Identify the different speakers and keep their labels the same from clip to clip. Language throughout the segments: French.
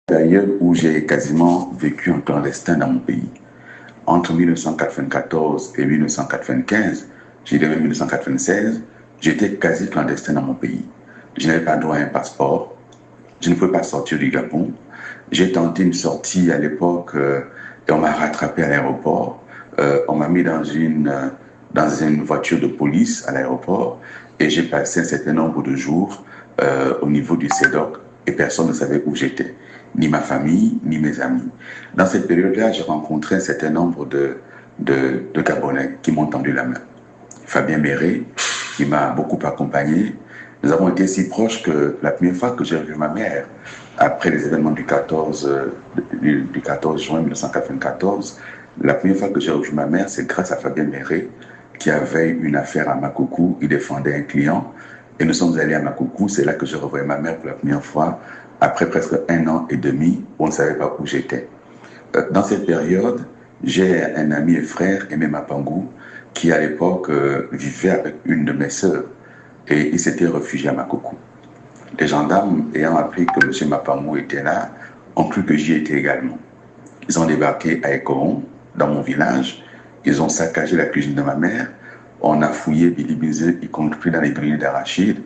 Speaker 1: Période où j'ai quasiment vécu en clandestin dans mon pays. Entre 1994 et 1995, j'ai dirais même 1996, j'étais quasi clandestin dans mon pays. Je n'avais pas droit à un passeport, je ne pouvais pas sortir du Gabon. J'ai tenté une sortie à l'époque et on m'a rattrapé à l'aéroport. On m'a mis dans une voiture de police à l'aéroport et j'ai passé un certain nombre de jours au niveau du CEDOC et personne ne savait où j'étais, ni ma famille, ni mes amis. Dans cette période-là, j'ai rencontré un certain nombre de Gabonais qui m'ont tendu la main. Fabien Méré, qui m'a beaucoup accompagné. Nous avons été si proches que la première fois que j'ai revu ma mère, après les événements du 14 juin 1994, la première fois que j'ai revu ma mère, c'est grâce à Fabien Méré, qui avait une affaire à Makoukou, il défendait un client, et nous sommes allés à Makoukou, c'est là que je revoyais ma mère pour la première fois, après presque 1 an et demi, où on ne savait pas où j'étais. Dans cette période, j'ai un ami et frère, Aimé Mapangou, qui à l'époque vivait avec une de mes sœurs et il s'était réfugié à Makoukou. Les gendarmes, ayant appris que M. Mapangou était là, ont cru que j'y étais également. Ils ont débarqué à Ekoron, dans mon village. Ils ont saccagé la cuisine de ma mère. On a fouillé Bilibizé, y compris dans les greniers d'arachide.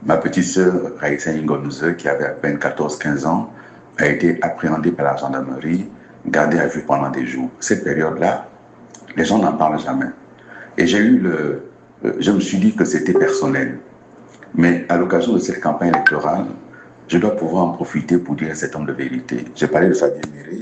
Speaker 1: Ma petite sœur, Raïssa Ingonouze, qui avait à peine 14-15 ans, a été appréhendée par la gendarmerie, gardée à vue pendant des jours. Cette période-là, les gens n'en parlent jamais. Et je me suis dit que c'était personnel. Mais à l'occasion de cette campagne électorale, je dois pouvoir en profiter pour dire un certain nombre de vérités. J'ai parlé de Fabien Méré.